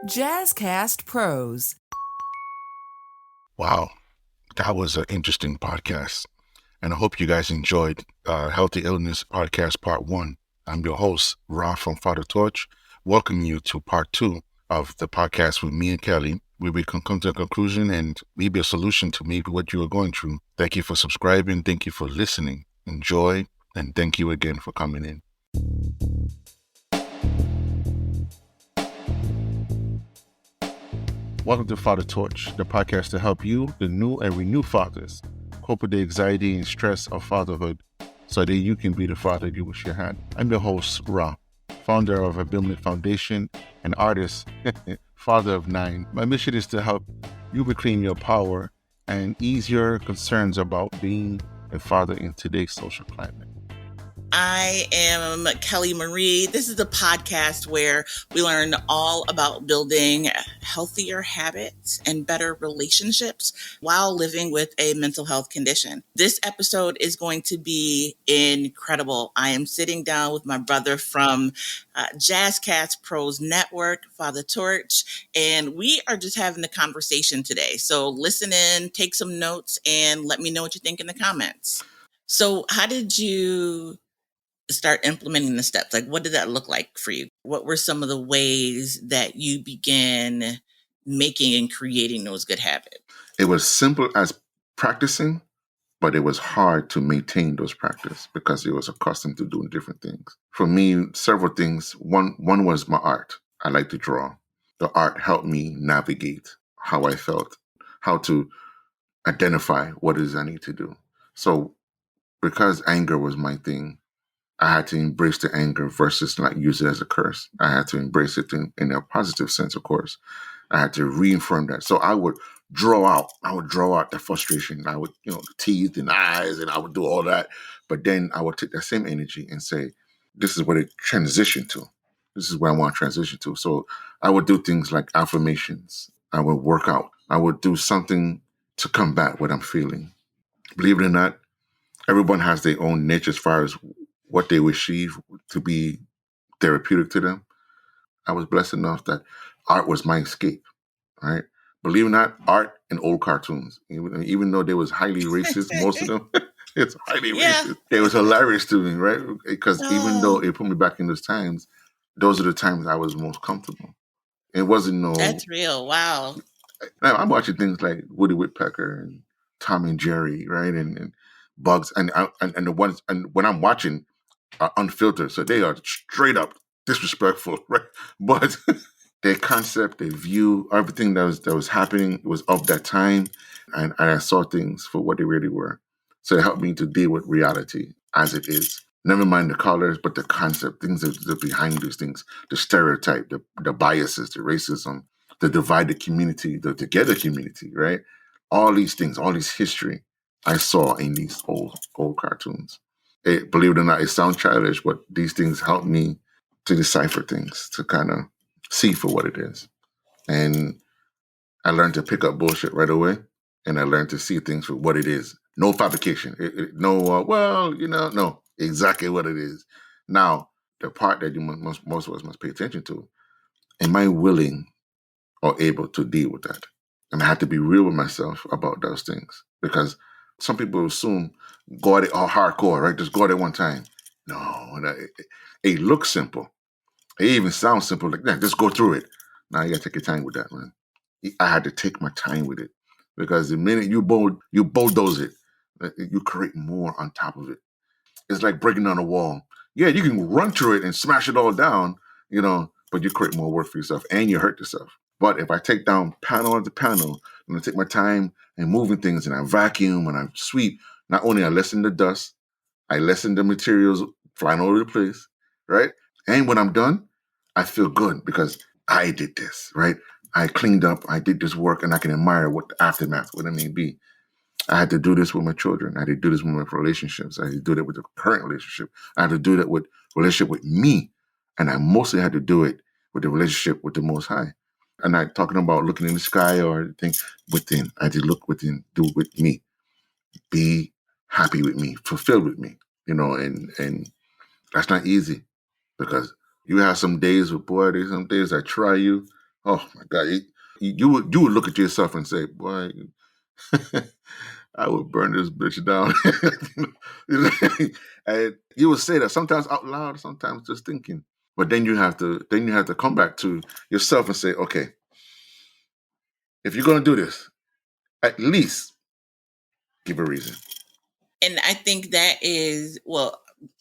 Jazzcast Pros. Wow, that was an interesting podcast. And I hope you guys enjoyed Healthy Illness Podcast Part 1. I'm your host, Ra from Father Torch, welcoming you to Part 2 of the podcast with me and Kelly, where we can come to a conclusion and maybe a solution to maybe what you are going through. Thank you for subscribing. Thank you for listening. Enjoy, and thank you again for coming in. Welcome to Father Torch, the podcast to help you, the new and renewed fathers, cope with the anxiety and stress of fatherhood so that you can be the father you wish you had. I'm your host, Ra, founder of Abilment Foundation and artist, father of 9. My mission is to help you reclaim your power and ease your concerns about being a father in today's social climate. I am Kelly Marie. This is a podcast where we learn all about building healthier habits and better relationships while living with a mental health condition. This episode is going to be incredible. I am sitting down with my brother from Jazzcast Pros Network, Father Torch, and we are just having a conversation today. So listen in, take some notes, and let me know what you think in the comments. So how did you start implementing the steps? Like, what did that look like for you? What were some of the ways that you began making and creating those good habits? It was simple as practicing, but it was hard to maintain those practices because it was accustomed to doing different things. For me, several things. One was my art. I like to draw. The art helped me navigate how I felt, how to identify what it is I need to do. So because anger was my thing, I had to embrace the anger versus not use it as a curse. I had to embrace it in a positive sense, of course. I had to reaffirm that. So I would draw out the frustration. I would, the teeth and eyes, and I would do all that. But then I would take that same energy and say, this is what it transitioned to. This is where I want to transition to. So I would do things like affirmations. I would work out. I would do something to combat what I'm feeling. Believe it or not, everyone has their own niche as far as what they receive to be therapeutic to them. I was blessed enough that art was my escape, right? Believe it or not, art and old cartoons, even though they was highly racist, most of them, it's highly racist. It was hilarious to me, right? Because even though it put me back in those times, those are the times I was most comfortable. It wasn't That's real. Wow. I'm watching things like Woody Woodpecker and Tom and Jerry, right? And Bugs and the ones, and when I'm watching, are unfiltered, so they are straight up disrespectful, right? But their concept, their view, everything that was happening was of that time, and I saw things for what they really were. So it helped me to deal with reality as it is. Never mind the colors, but the concept, things that are behind these things, the stereotype, the biases, the racism, the divided community, the together community, right? All these things, all this history, I saw in these old cartoons. Believe it or not, it sounds childish, but these things help me to decipher things, to kind of see for what it is. And I learned to pick up bullshit right away, and I learned to see things for what it is. No fabrication. No, exactly what it is. Now, the part that most of us must pay attention to, am I willing or able to deal with that? And I had to be real with myself about those things, because some people assume go at it all hardcore, right? Just go at it one time. No, it looks simple. It even sounds simple. Like, yeah, just go through it. Now you gotta take your time with that, man. I had to take my time with it, because the minute you bulldoze it, you create more on top of it. It's like breaking down a wall. Yeah, you can run through it and smash it all down, but you create more work for yourself and you hurt yourself. But if I take down panel after panel, and I take my time and moving things, and I vacuum and I sweep, not only I lessen the dust, I lessen the materials flying all over the place, right? And when I'm done, I feel good because I did this, right? I cleaned up, I did this work, and I can admire what the aftermath, what it may be. I had to do this with my children. I had to do this with my relationships. I had to do that with the current relationship. I had to do that with relationship with me. And I mostly had to do it with the relationship with the Most High. I'm not talking about looking in the sky or anything within. I had to look within, do it with me. Be happy with me, fulfilled with me, and that's not easy, because you have some days with, boy, there's some days I try you. Oh my God. You would look at yourself and say, boy, I would burn this bitch down. And you would say that sometimes out loud, sometimes just thinking. But then you have to come back to yourself and say, okay, if you're gonna do this, at least give a reason. And I think that is, well,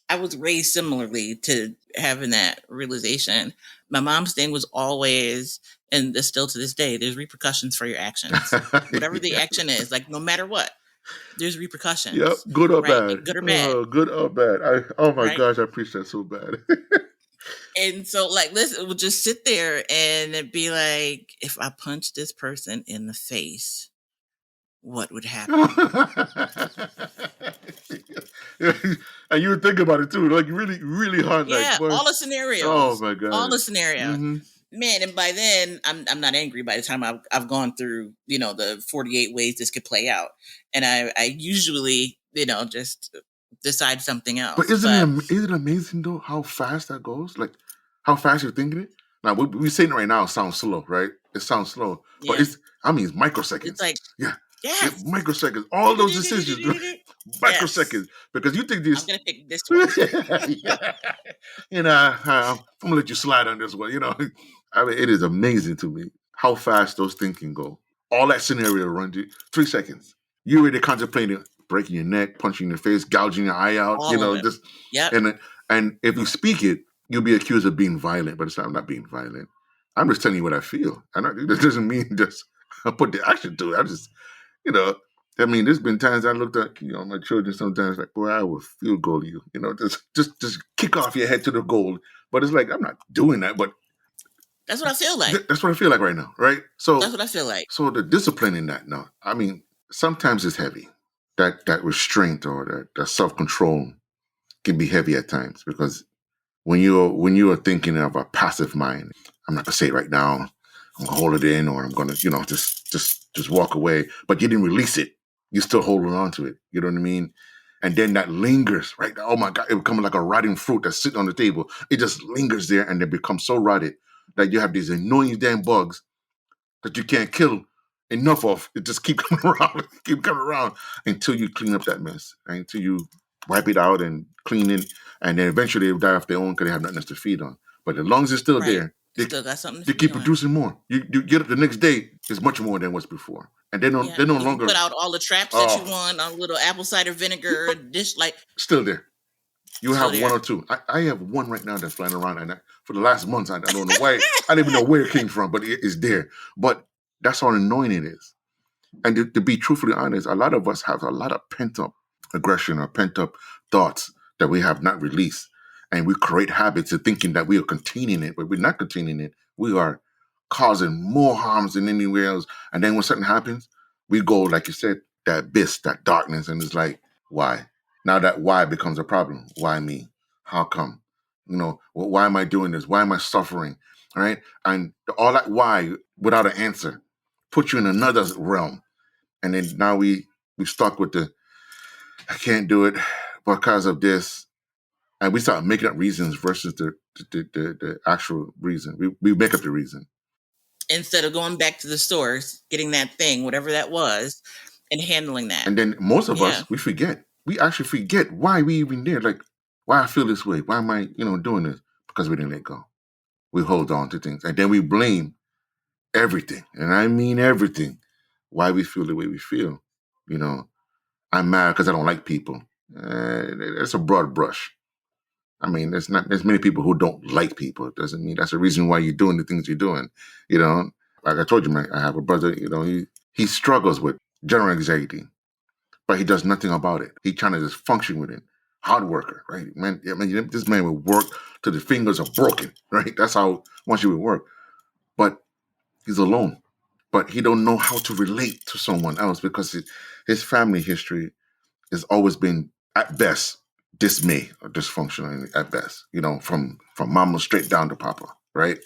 I was raised similarly to having that realization. My mom's thing was always, and still to this day, there's repercussions for your actions. Whatever the Yeah. action is, like no matter what, there's Yep, repercussions, good or right? bad. Good or bad, Good or bad. Oh my right? gosh, I preach that so bad. And so, like, listen, we'll just sit there and be like, if I punch this person in the face, what would happen? And you would think about it too, like really, really hard, like, Yeah, boy, all the oh scenarios, my all God. the scenarios. hmm Man, and by then I'm not angry by the time I've gone through, the 48 ways this could play out. And I usually, just decide something But else. isn't But it amazing though how fast that goes? Like how fast you're thinking it. Now we saying it right now. It sounds slow, right? It sounds slow, but yeah, it's it's it's microseconds. like, Yeah, yes. microseconds. All those decisions, Yes. microseconds. Because you think I'm this, gonna pick this one. yeah. I'm gonna let you slide on this one. I mean, it is amazing to me how fast those things can go. All that scenario runs you 3 seconds. You already contemplating breaking your neck, punching your face, gouging your eye out. All of it. Just Yep. and if you speak it, you'll be accused of being violent. But I'm not being violent. I'm just telling you what I feel. That doesn't mean just I put the action to it. I just, you know, I mean, there's been times I looked at my children sometimes like, boy, I will field goal you. Just kick off your head to the goal. But it's like I'm not doing that. But That's what I feel like. that's what I feel like right now, right? So That's what I feel like. so the discipline in that now, I mean, sometimes it's heavy. That restraint or that self control can be heavy at times because when you are thinking of a passive mind, I'm not gonna say it right now. I'm gonna hold it in, or I'm gonna just walk away. But you didn't release it. You're still holding on to it. You know what I mean? And then that lingers, right? Oh my God, it becomes like a rotting fruit that's sitting on the table. It just lingers there and it becomes so rotted that you have these annoying damn bugs that you can't kill enough of. It just keep coming around, keep coming around until you clean up that mess, right? Until you wipe it out and clean it, and then eventually they'll die off their own because they have nothing else to feed on. But as long as it's still Right. there, You still got something to they feed keep on. producing more. You get up the next day, it's much more than what's before, and they no Yeah, you longer put out all the traps that you oh want on a little apple cider vinegar dish, like still there. You still have one there. or two. I have one right now that's flying around, and for the last months, I don't know why. I don't even know where it came from, but it's there. But that's how annoying it is. And to be truthfully honest, a lot of us have a lot of pent up aggression or pent up thoughts that we have not released. And we create habits of thinking that we are containing it, but we're not containing it. We are causing more harms than anywhere else. And then when something happens, we go, like you said, that abyss, that darkness, and it's like, why? Now that why becomes a problem. Why me? How come? Why am I doing this? Why am I suffering? All right. And all that why without an answer puts you in another realm. And then now we stuck with the I can't do it because of this, and we start making up reasons versus the actual reason. We make up the reason, Instead of going back to the source, getting that thing, whatever that was, and handling that. and then most of Yeah. us we forget. We actually forget why we even there. Like why I feel this way. Why am I doing this? Because we didn't let go. We hold on to things, and then we blame everything, and I mean everything. Why we feel the way we feel. I'm mad because I don't like people. That's a broad brush. I mean, there's many people who don't like people. It doesn't mean that's the reason why you're doing the things you're doing. Like I told you, man, I have a brother. He struggles with general anxiety, but he does nothing about it. He's trying to just function with it. Hard worker, right? Man, this man will work till the fingers are broken, right? That's how much he would work. But he's alone. But he don't know how to relate to someone else because his family history has always been, at best, dismay or dysfunctional at best, from mama straight down to papa, right?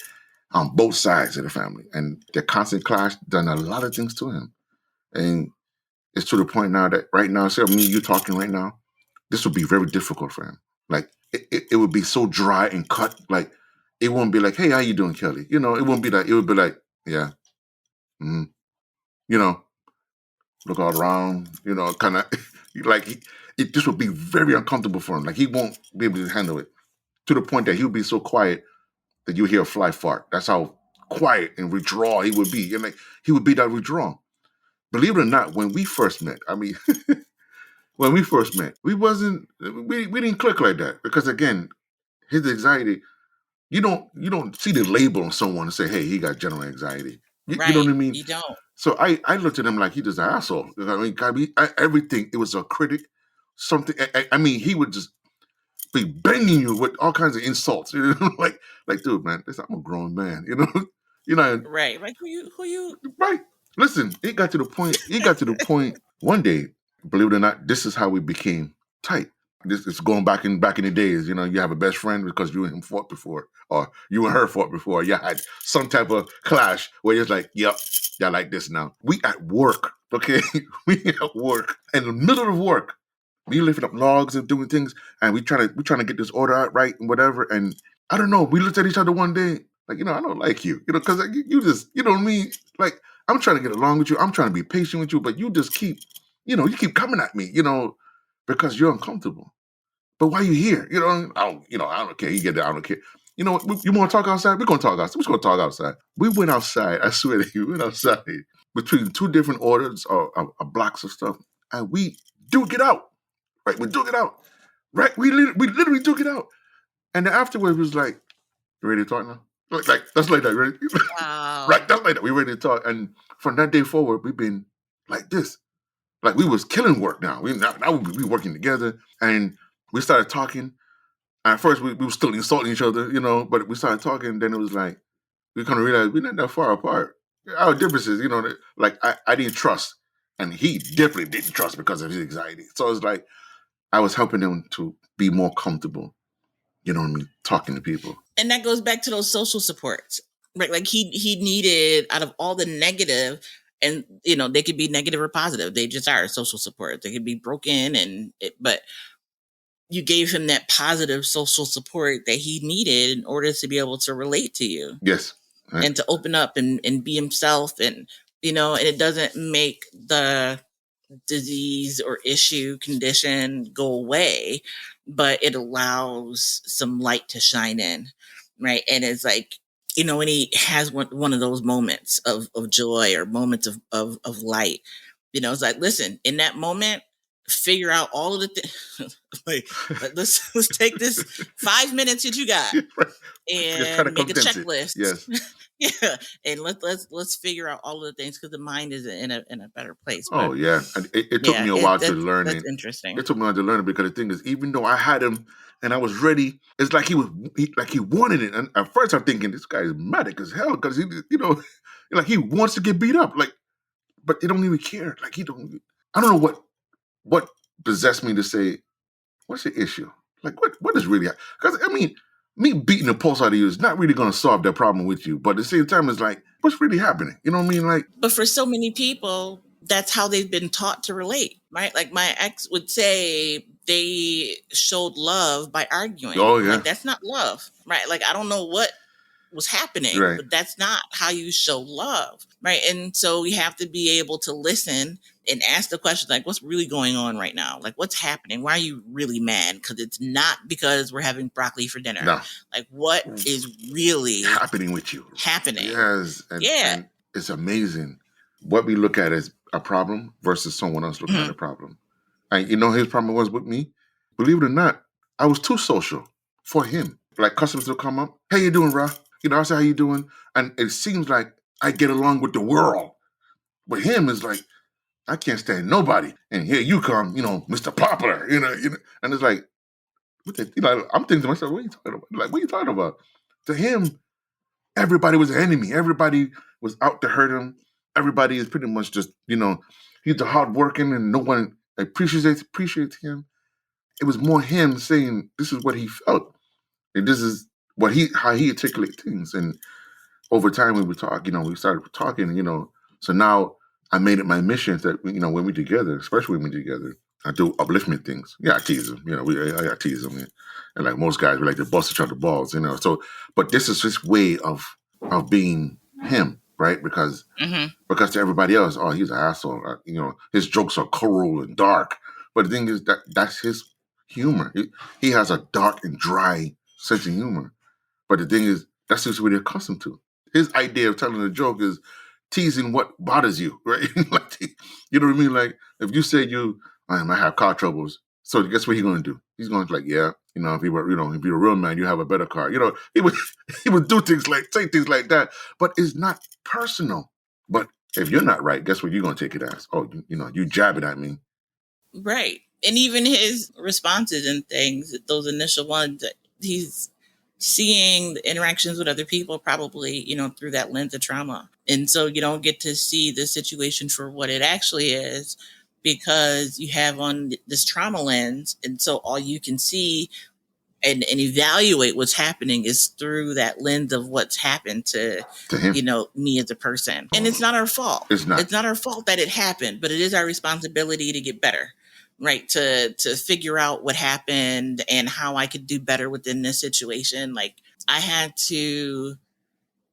On both sides of the family. And the constant clash done a lot of things to him. And it's to the point now that right now, say me, you talking right now, this would be very difficult for him. Like it would be so dry and cut. Like it won't be like, hey, how you doing, Kelly? It won't be like, it would be like, Yeah. Mm-hmm. You know, look all around, you know, kind of like it just would be very uncomfortable for him. Like he won't be able to handle it to the point that he'll be so quiet that you hear a fly fart. That's how quiet and withdrawn he would be. And like he would be that withdrawn. Believe it or not, when we first met, I mean, when we first met, we didn't click like that because again, his anxiety, you don't see the label on someone and say, hey, he got general anxiety. You know what I Right. mean? You don't. So I looked at him like he just an asshole. I mean, everything. It was a critic. Something. I mean, he would just be banging you with all kinds of insults. You know, like, dude, man, listen, I'm a grown man. You know, Right. Like who you right. Listen, it got to the point. One day. Believe it or not, this is how we became tight. This is going back in the days. You know, you have a best friend because you and him fought before, or you and her fought before. You had some type of clash where it's like, yep, y'all like this now. We at work, okay? We at work. In the middle of work, we lifting up logs and doing things, and we trying to get this order out right and whatever. And I don't know. We looked at each other one day, like, I don't like you, because you just, you know what I mean? Like, I'm trying to get along with you. I'm trying to be patient with you, but you just keep, you keep coming at me, because you're uncomfortable. But why are you here? I don't care. You get that. I don't care. You know what? You want to talk outside? We're going to talk outside. We're just going to talk outside. We went outside. I swear to you, we went outside between two different orders or blocks of stuff, and we duke it out. Right? We duke it out. Right? We literally duke it out. And then afterwards, it was like, you ready to talk now? Like that's like that, right? Wow. Right? That's like that. We ready to talk. And from that day forward, we've been like this. Like we was killing work now. Now we working together, and we started talking. At first, we were still insulting each other, but we started talking. Then it was like we kind of realized we're not that far apart. Our differences, like I didn't trust, and he definitely didn't trust because of his anxiety. So it's like I was helping him to be more comfortable. You know what I mean? Talking to people, and that goes back to those social supports, right? Like he needed, out of all the negative. And, they could be negative or positive. They just are social support. They could be broken but you gave him that positive social support that he needed in order to be able to relate to you. Yes. Right. And to open up and be himself. And, and it doesn't make the disease or issue condition go away, but it allows some light to shine in. Right. And it's like, when he has one of those moments of joy or moments of light, it's like, listen, in that moment, figure out all of the things. Like, let's take this 5 minutes that you got and make a checklist. Yes. Yeah, and let's figure out all of the things, because the mind is in a better place. Oh yeah, it took me a while to learn it. That's interesting. It took me a while to learn it because the thing is, even though I had him and I was ready, it's like he wanted it. And at first, I'm thinking this guy is manic as hell because he, like he wants to get beat up, like, but they don't even care. Like he don't. I don't know what possessed me to say, what's the issue? Like what is really? Because I mean, me beating the pulse out of you is not really going to solve that problem with you. But at the same time, it's like, what's really happening? You know what I mean? Like, but for so many people, that's how they've been taught to relate, right? Like my ex would say they showed love by arguing. Oh yeah, like, that's not love, right? Like I don't know what was happening, right. But that's not how you show love, right? And so we have to be able to listen and ask the question, like, what's really going on right now? Like, what's happening? Why are you really mad? Because it's not because we're having broccoli for dinner. No. Like, what is really happening with you? Happening. Yes. And it's amazing what we look at as a problem versus someone else looking at a problem. And his problem was with me. Believe it or not, I was too social for him. Like customers will come up, "How you doing, Ra?" I say, "How you doing?" And it seems like I get along with the world. But him is like, I can't stand nobody. And here you come, Mr. Popular, and it's like, I'm thinking to myself, what are you talking about? Like, what are you talking about? To him, everybody was an enemy. Everybody was out to hurt him. Everybody is pretty much just, he's the hardworking and no one appreciates him. It was more him saying this is what he felt. And this is how he articulates things. And over time when we talk, we started talking, so now I made it my mission that, when we're together, especially when we're together, I do upliftment things. Yeah, I tease him. I tease him. And like most guys, we like to bust each other balls, So, but this is his way of being him. right? Because Mm-hmm. to everybody else, oh, he's an asshole. His jokes are cruel and dark. But the thing is that's his humor. He has a dark and dry sense of humor. But the thing is, that's just what they're accustomed to. His idea of telling a joke is teasing what bothers you, right? Like, you know what I mean? Like, if you say I might have car troubles, so guess what he's going to do? He's going to yeah, if you were, if you're a real man, you have a better car. He would he would say things like that, but it's not personal. But if you're not right, guess what you're going to take it as? Oh, you jab it at me. Right. And even his responses and things, those initial ones, he's seeing the interactions with other people probably, through that lens of trauma. And so you don't get to see the situation for what it actually is because you have on this trauma lens. And so all you can see and evaluate what's happening is through that lens of what's happened to him. Me as a person. And it's not our fault. It's not our fault that it happened, but it is our responsibility to get better. Right. To figure out what happened and how I could do better within this situation. Like, I had to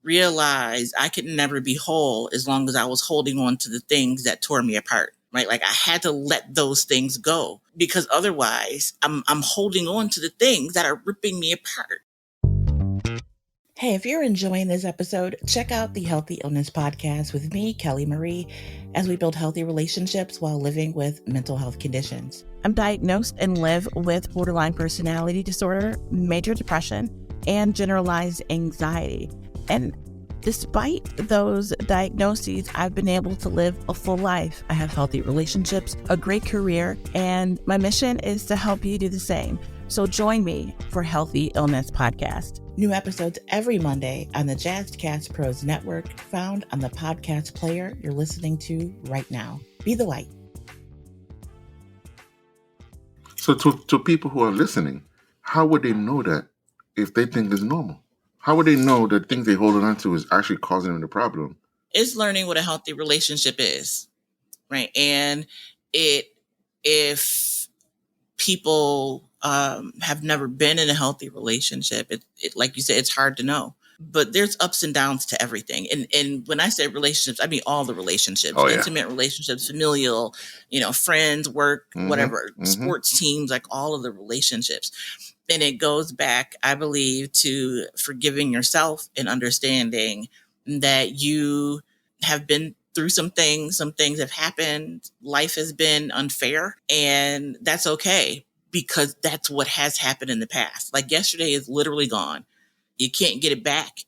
realize I could never be whole as long as I was holding on to the things that tore me apart. Right. Like, I had to let those things go because otherwise I'm holding on to the things that are ripping me apart. Hey, if you're enjoying this episode, check out the Healthy Illness Podcast with me, Kelly Marie, as we build healthy relationships while living with mental health conditions. I'm diagnosed and live with borderline personality disorder, major depression, and generalized anxiety. And despite those diagnoses, I've been able to live a full life. I have healthy relationships, a great career, and my mission is to help you do the same. So join me for Healthy Illness Podcast. New episodes every Monday on the Jazzcast Pros Network, found on the podcast player you're listening to right now. Be the light. So to people who are listening, how would they know that if they think it's normal? How would they know that things they're holding on to is actually causing them the problem? It's learning what a healthy relationship is, right? And if people have never been in a healthy relationship, it like you said, it's hard to know. But there's ups and downs to everything. And when I say relationships, I mean all the relationships, intimate relationships, familial, friends, work, whatever, sports teams, like all of the relationships. And it goes back, I believe, to forgiving yourself and understanding that you have been through some things have happened. Life has been unfair, and that's okay because that's what has happened in the past. Like, yesterday is literally gone. You can't get it back.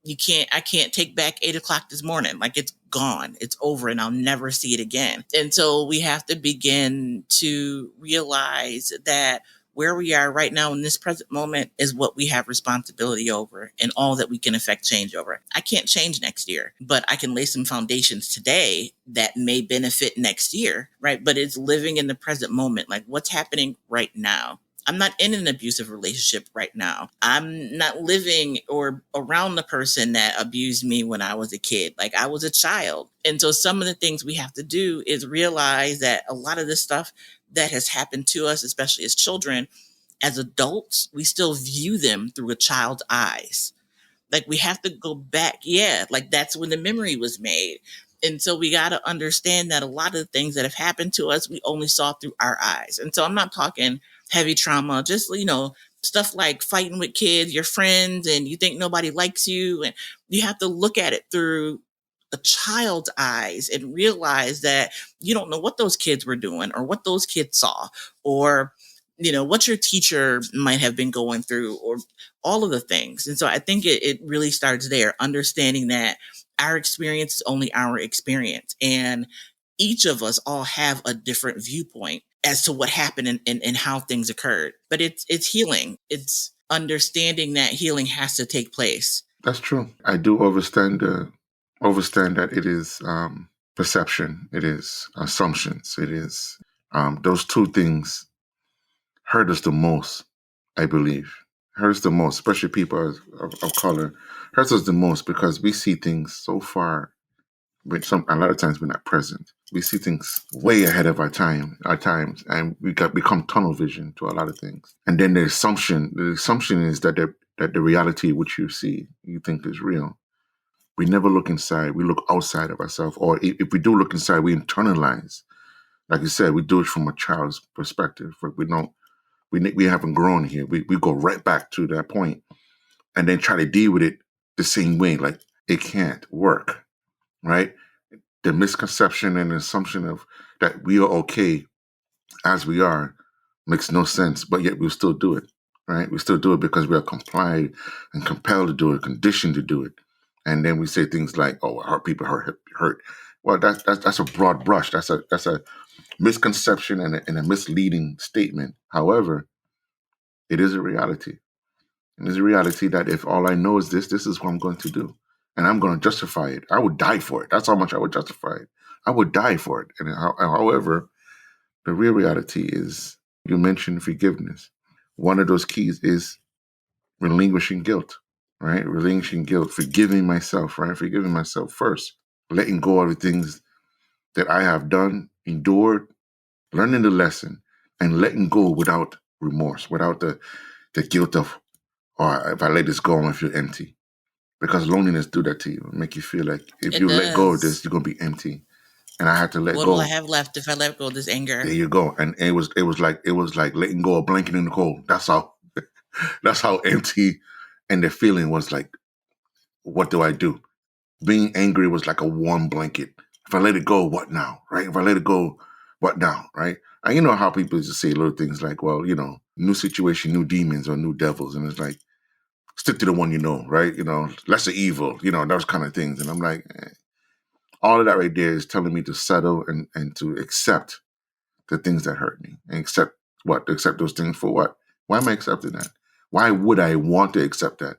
I can't take back 8:00 this morning. Like, it's gone. It's over, and I'll never see it again. And so we have to begin to realize that where we are right now in this present moment is what we have responsibility over and all that we can affect change over. I can't change next year, but I can lay some foundations today that may benefit next year, right? But it's living in the present moment, like what's happening right now. I'm not in an abusive relationship right now. I'm not living or around the person that abused me when I was a kid. Like, I was a child. And so some of the things we have to do is realize that a lot of this stuff that has happened to us, especially as children, as adults, we still view them through a child's eyes. Like, we have to go back. Yeah, like that's when the memory was made. And so we got to understand that a lot of the things that have happened to us, we only saw through our eyes. And so I'm not talking heavy trauma, just, stuff like fighting with kids, your friends, and you think nobody likes you. And you have to look at it through a child's eyes and realize that you don't know what those kids were doing or what those kids saw or, what your teacher might have been going through or all of the things. And so I think it really starts there, understanding that our experience is only our experience. And each of us all have a different viewpoint as to what happened and how things occurred. But it's healing. It's understanding that healing has to take place. That's true. I do understand that it is perception, it is assumptions, it is those two things hurt us the most, I believe. Hurt us the most, especially people of color. Hurts us the most because we see things so far, but a lot of times we're not present. We see things way ahead of our times, and we become tunnel vision to a lot of things. And then the assumption is that the reality which you see, you think is real. we never look inside. We look outside of ourselves. Or if we do look inside, we internalize. Like you said, we do it from a child's perspective. We haven't grown here. We go right back to that point and then try to deal with it the same way. Like, it can't work, right? The misconception and assumption of that we are okay as we are makes no sense, but yet we still do it, right? We still do it because we are complied and compelled to do it, conditioned to do it. And then we say things like, "Oh, people hurt." Well, that's a broad brush. That's a misconception and a misleading statement. However, it is a reality. It is a reality that if all I know is this is what I'm going to do, and I'm going to justify it. I would die for it. That's how much I would justify it. I would die for it. And however, the real reality is, you mentioned forgiveness. One of those keys is relinquishing guilt, right? Relinquishing guilt, forgiving myself, right? Forgiving myself first, letting go of the things that I have done, endured, learning the lesson, and letting go without remorse, without the guilt of, oh, if I let this go, I'm going to feel empty. Because loneliness do that to you. It make you feel like if you let go of this, you're going to be empty. And I had to let What go. will I have left if I let go of this anger? There you go. And it was like letting go of blanket in the cold. That's how empty. And the feeling was like, what do I do? Being angry was like a warm blanket. If I let it go, what now? Right? If I let it go, what now? Right? And you know how people just say little things like, well, new situation, new demons or new devils. And it's like, stick to the one you know, right? Lesser evil, those kind of things. And I'm like, all of that right there is telling me to settle and to accept the things that hurt me. And accept what? To accept those things for what? Why am I accepting that? Why would I want to accept that?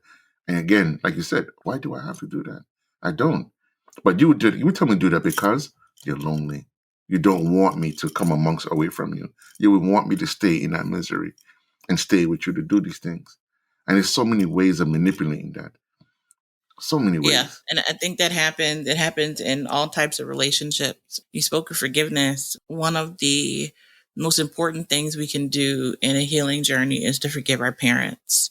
And again, like you said, why do I have to do that? I don't. But you would tell me to do that because you're lonely. You don't want me to come away from you. You would want me to stay in that misery and stay with you to do these things. And there's so many ways of manipulating that. So many ways. Yeah, and I think that happens. It happens in all types of relationships. You spoke of forgiveness. One of the most important things we can do in a healing journey is to forgive our parents.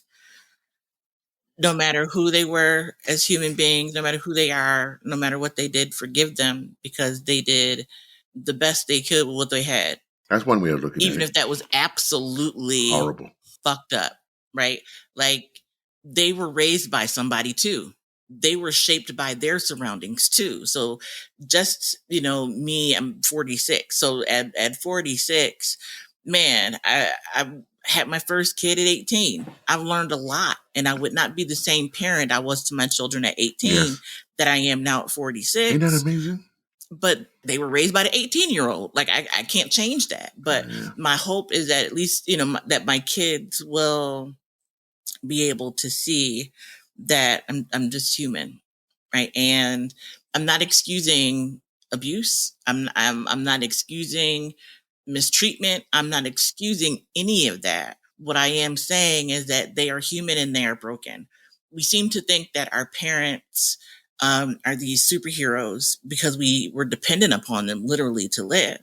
No matter who they were as human beings, no matter who they are, no matter what they did, forgive them because they did the best they could with what they had. That's one way of looking at it. Even if that was absolutely horrible, fucked up, right? Like, they were raised by somebody too. They were shaped by their surroundings too. So just, me, I'm 46. So at 46, man, I had my first kid at 18. I've learned a lot, and I would not be the same parent I was to my children at 18 that I am now at 46. Ain't that amazing? But they were raised by the 18-year-old. Like, I can't change that. But my hope is that at least, that my kids will be able to see that I'm just human, right? And I'm not excusing abuse. I'm not excusing mistreatment. I'm not excusing any of that. What I am saying is that they are human and they are broken. We seem to think that our parents are these superheroes because we were dependent upon them literally to live.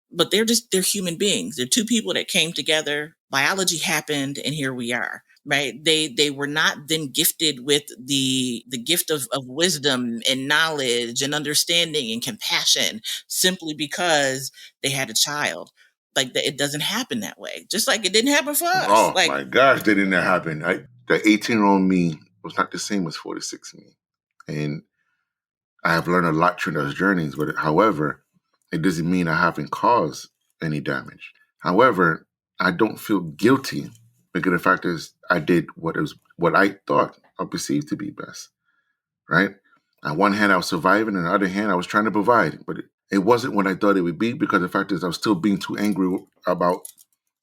But they're human beings. They're two people that came together. Biology happened, and here we are. Right? They were not then gifted with the gift of wisdom and knowledge and understanding and compassion simply because they had a child. Like, it doesn't happen that way. Just like it didn't happen for us. Oh like, my gosh, that didn't happen. The 18-year-old me was not the same as 46 me, and I have learned a lot through those journeys. But however, it doesn't mean I haven't caused any damage. However, I don't feel guilty. Because the fact is, I did what I thought or perceived to be best, right? On one hand, I was surviving, and on the other hand, I was trying to provide. But it wasn't what I thought it would be, because the fact is, I was still being too angry about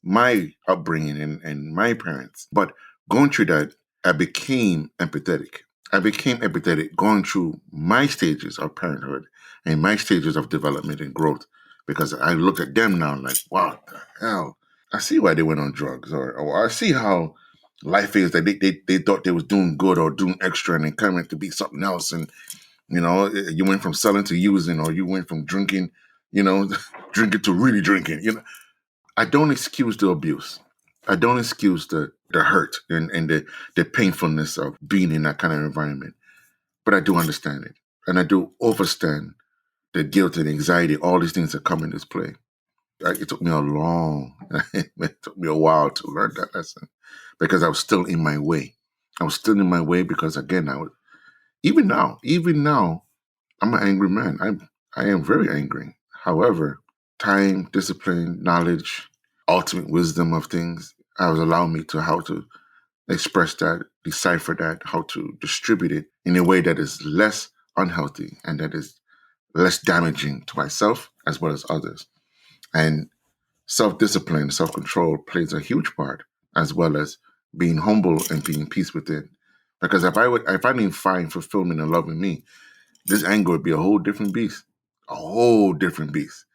my upbringing and my parents. But going through that, I became empathetic. I became empathetic going through my stages of parenthood and my stages of development and growth, because I look at them now like, wow, what the hell? I see why they went on drugs, or I see how life is, that they thought they was doing good or doing extra, and then coming to be something else. And, you went from selling to using, or you went from drinking, drinking to really drinking. I don't excuse the abuse. I don't excuse the hurt and the painfulness of being in that kind of environment. but I do understand it. And I do overstand the guilt and anxiety, all these things that come into play. It took me it took me a while to learn that lesson because I was still in my way. I was still in my way because, again, even now, I'm an angry man. I am very angry. However, time, discipline, knowledge, ultimate wisdom of things has allowed me to how to express that, decipher that, how to distribute it in a way that is less unhealthy and that is less damaging to myself as well as others. And self-discipline, self-control plays a huge part, as well as being humble and being peace within. Because if I didn't find fulfillment and love in me, this anger would be a whole different beast. A whole different beast.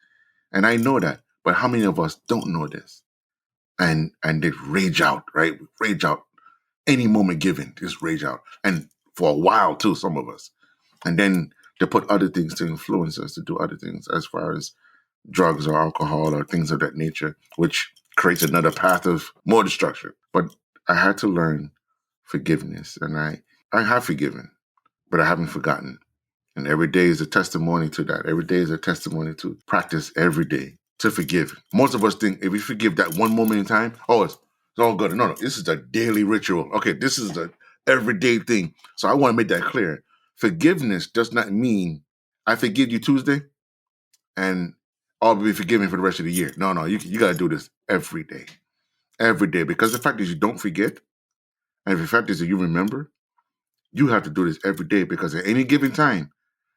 And I know that. But how many of us don't know this? And they rage out, right? Rage out. Any moment given, just rage out. And for a while too, some of us. And then they put other things to influence us to do other things as far as drugs or alcohol or things of that nature, which creates another path of more destruction. But I had to learn forgiveness, and I have forgiven, but I haven't forgotten. And every day is a testimony to that. Every day is a testimony to practice every day to forgive. Most of us think if we forgive that one moment in time, it's all good. No, this is a daily ritual. Okay, this is the everyday thing. So I want to make that clear. Forgiveness does not mean I forgive you Tuesday and I'll be forgiven for the rest of the year. No, you got to do this every day. Every day. Because the fact is you don't forget, and the fact is that you remember, you have to do this every day because at any given time,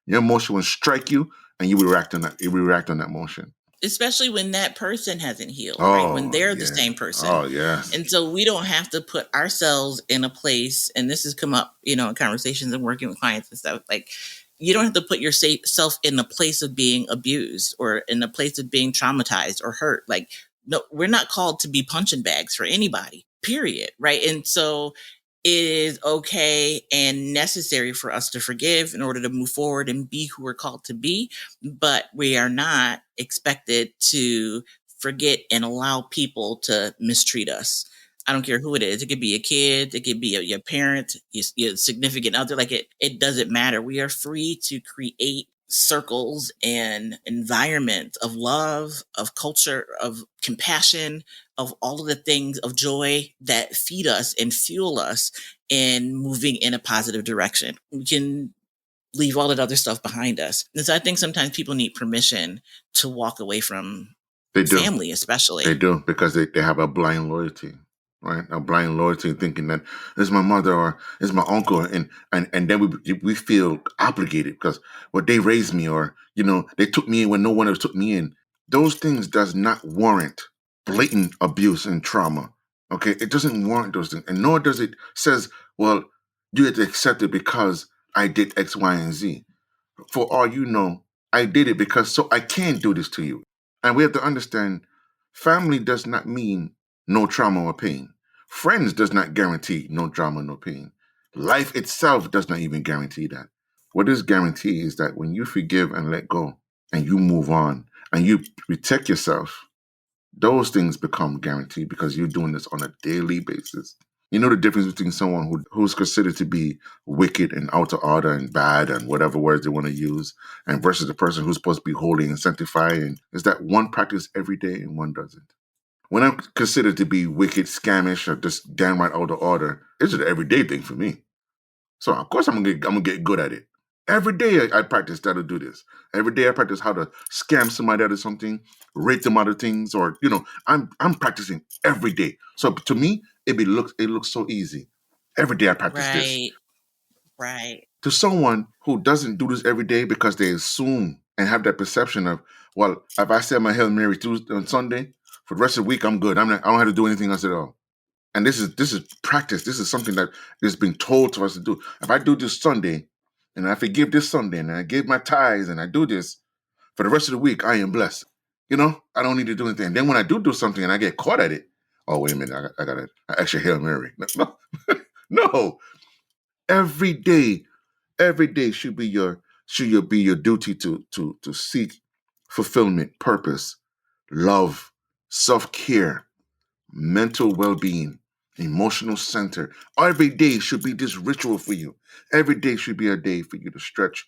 your emotion will strike you and you will react on that. You will react on that emotion. Especially when that person hasn't healed, right? When they're the same person. Oh, yes. And so we don't have to put ourselves in a place, and this has come up, in conversations and working with clients and stuff, like you don't have to put yourself in a place of being abused or in a place of being traumatized or hurt. Like, no, we're not called to be punching bags for anybody, period, right? And so it is okay and necessary for us to forgive in order to move forward and be who we're called to be. But we are not expected to forget and allow people to mistreat us. I don't care who it is. It could be a kid. It could be your parent, your significant other. Like it doesn't matter. We are free to create circles and environment of love, of culture, of compassion, of all of the things of joy that feed us and fuel us in moving in a positive direction. We can leave all that other stuff behind us. And so I think sometimes people need permission to walk away from family, especially. They do, because they have a blind loyalty, right? A blind loyalty thinking that it's my mother or it's my uncle. And then we feel obligated because, well, they raised me or, they took me in when no one else took me in. Those things does not warrant blatant abuse and trauma. Okay. It doesn't warrant those things. And nor does it says, well, you have to accept it because I did X, Y, and Z. For all you know, I did it because so I can't do this to you. And we have to understand family does not mean no trauma or pain. Friends does not guarantee no drama, no pain. Life itself does not even guarantee that. What is guaranteed is that when you forgive and let go and you move on and you protect yourself, those things become guaranteed because you're doing this on a daily basis. You know the difference between someone who's considered to be wicked and out of order and bad and whatever words they want to use, and versus the person who's supposed to be holy and sanctifying is that one practice every day and one doesn't. When I'm considered to be wicked, scamish, or just downright out of order, it's an everyday thing for me. So of course I'm gonna get good at it. Every day I practice how to do this. Every day I practice how to scam somebody out of something, rate them out of things, or I'm practicing every day. So to me, it looks so easy. Every day I practice this. Right. To someone who doesn't do this every day because they assume and have that perception of, well, if I say my Hail Mary Tuesday on Sunday, for the rest of the week I'm good. I don't have to do anything else at all. And this is practice. This is something that is being told to us to do. If I do this Sunday, and I forgive this Sunday, and I give my tithes, and I do this, for the rest of the week, I am blessed. I don't need to do anything. And then when I do something and I get caught at it, oh, wait a minute, I got an extra Hail Mary. No, no. Every day should be your duty to seek fulfillment, purpose, love, self-care, mental well-being, emotional center. Every day should be this ritual for you. Every day should be a day for you to stretch,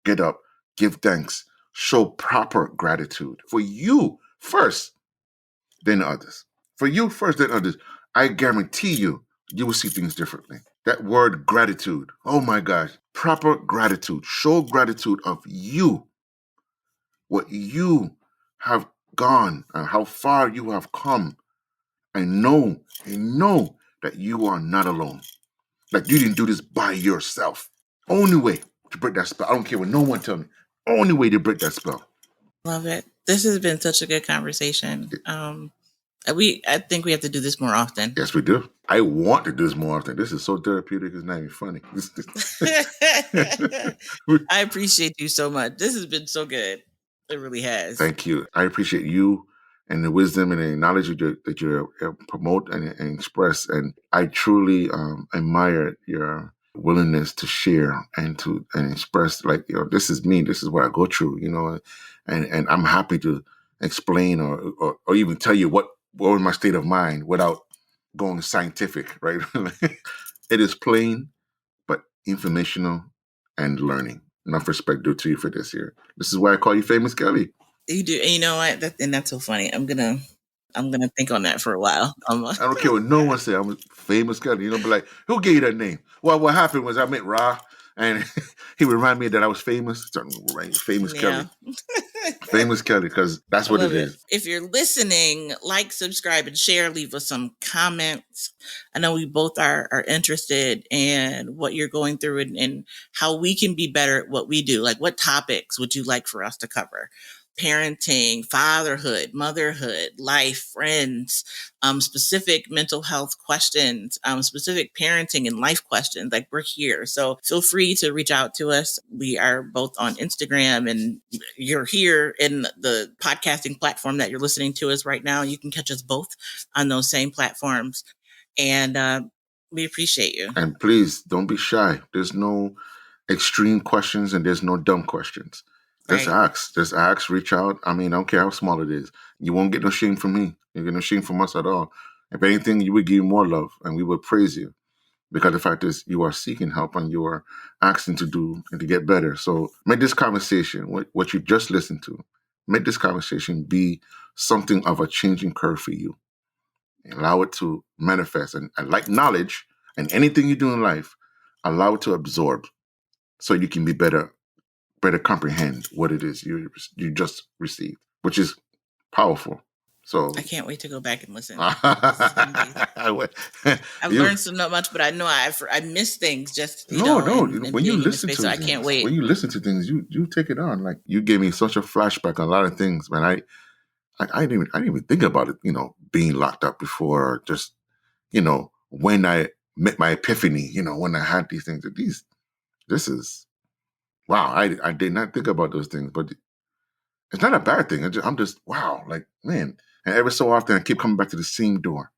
get up, give thanks, show proper gratitude for you first, then others. For you first, then others. I guarantee you, you will see things differently. That word gratitude, oh my gosh, proper gratitude. Show gratitude of you, what you have gone and how far you have come. And know that you are not alone. Like you didn't do this by yourself. Only way to break that spell. I don't care what no one tell me. Only way to break that spell. Love it. This has been such a good conversation. I think we have to do this more often. Yes, we do. I want to do this more often. This is so therapeutic. It's not even funny. I appreciate you so much. This has been so good. It really has. Thank you. I appreciate you and the wisdom and the knowledge that you promote and express. And I truly admire your willingness to share and express, like, this is me. This is what I go through, and I'm happy to explain or even tell you what was my state of mind without going scientific, right? It is plain, but informational and learning. Enough respect due to you for this here. This is why I call you Famous Kelly. You do, and you know what? And that's so funny. I'm gonna think on that for a while. I don't care what no one say. I'm Famous Kelly. Be like, who gave you that name? Well, what happened was I met Ra, and he reminded me that I was famous. Famous Kelly. Famous Kelly, because that's what it is. If you're listening, like, subscribe, and share. Leave us some comments. I know we both are interested in what you're going through and how we can be better at what we do. Like, what topics would you like for us to cover? Parenting, fatherhood, motherhood, life, friends, specific mental health questions, specific parenting and life questions. Like, we're here. So feel free to reach out to us. We are both on Instagram, and you're here in the podcasting platform that you're listening to us right now. You can catch us both on those same platforms. And we appreciate you. And please don't be shy. There's no extreme questions and there's no dumb questions. Just ask. Just ask, reach out. I mean, I don't care how small it is. You won't get no shame from me. You get no shame from us at all. If anything, you would give you more love and we would praise you. Because the fact is, you are seeking help and you are asking to do and to get better. So make this conversation, what you just listened to, make this conversation be something of a changing curve for you. Allow it to manifest. And like knowledge and anything you do in life, allow it to absorb so you can be better comprehend what it is you just received, which is powerful. So I can't wait to go back and listen. I've learned so much, but I know I miss things. Just when you listen to things, I can't wait. When you listen to things, you take it on. Like, you gave me such a flashback on a lot of things, man. I didn't even think about it. Being locked up before, or just when I met my epiphany. When I had these things. This is. Wow, I did not think about those things, but it's not a bad thing. I'm just, wow, like, man. And every so often, I keep coming back to the same door.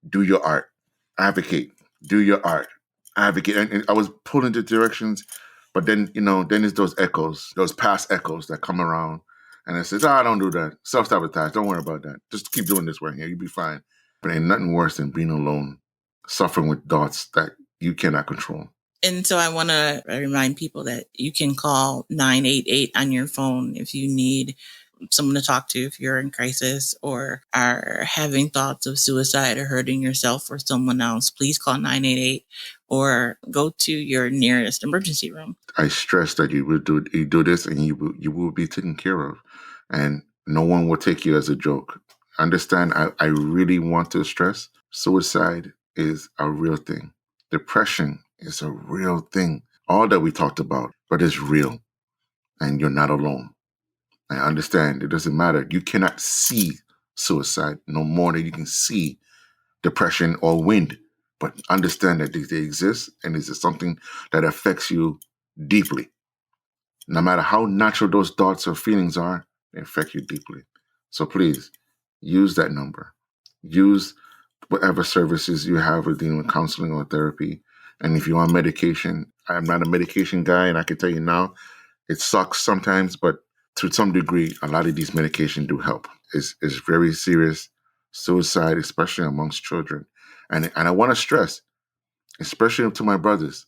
Do your art. Advocate. Do your art. Advocate. And I was pulled into directions, but then, then it's those echoes, those past echoes that come around. And it says, don't do that. Self-sabotage. Don't worry about that. Just keep doing this right here. You'll be fine. But ain't nothing worse than being alone, suffering with thoughts that you cannot control. And so I want to remind people that you can call 988 on your phone if you need someone to talk to, if you're in crisis or are having thoughts of suicide or hurting yourself or someone else. Please call 988 or go to your nearest emergency room. I stress that you do this and you will be taken care of, and no one will take you as a joke. Understand, I really want to stress, suicide is a real thing. Depression is a real thing. All that we talked about, but it's real. And you're not alone. I understand it doesn't matter. You cannot see suicide no more than you can see depression or wind. But understand that they exist, and this is something that affects you deeply. No matter how natural those thoughts or feelings are, they affect you deeply. So please, use that number. Use whatever services you have with dealing with counseling or therapy. And if you're on medication, I'm not a medication guy, and I can tell you now, it sucks sometimes, but to some degree, a lot of these medications do help. It's very serious suicide, especially amongst children. And I want to stress, especially to my brothers,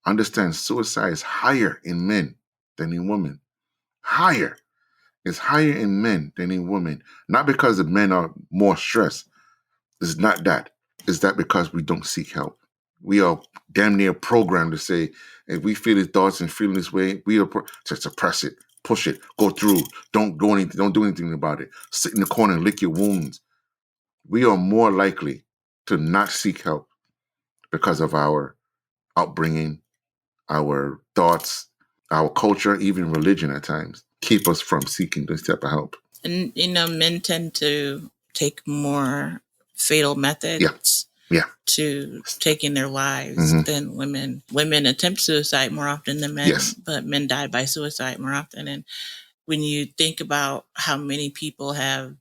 understand suicide is higher in men than in women. Higher. It's higher in men than in women. Not because the men are more stressed. It's not that. It's that because we don't seek help. We are damn near programmed to say, if we feel these thoughts and feeling this way, we are to suppress it, push it, go through. Don't do anything about it. Sit in the corner and lick your wounds. We are more likely to not seek help because of our upbringing, our thoughts, our culture, even religion at times, keep us from seeking this type of help. And, men tend to take more fatal methods to taking their lives than women. Women attempt suicide more often than men, but men die by suicide more often. And when you think about how many people have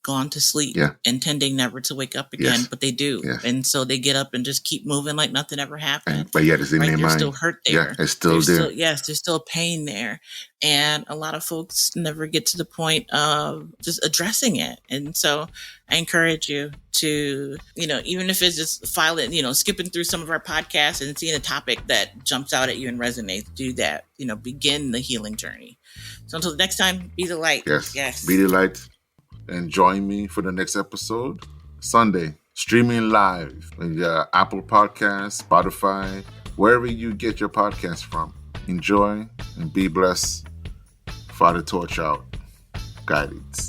gone to sleep intending never to wake up again, but they do. And so they get up and just keep moving like nothing ever happened. But yet it's in their mind. They're still hurt there. Yeah, it's still there. There's still pain there. And a lot of folks never get to the point of just addressing it. And so I encourage you to, even if it's just skipping through some of our podcasts and seeing a topic that jumps out at you and resonates, do that. Begin the healing journey. So until the next time, be the light. Yes. Be the light. And join me for the next episode, Sunday, streaming live on Apple Podcasts, Spotify, wherever you get your podcasts from. Enjoy and be blessed. Father Torch out. Guidance.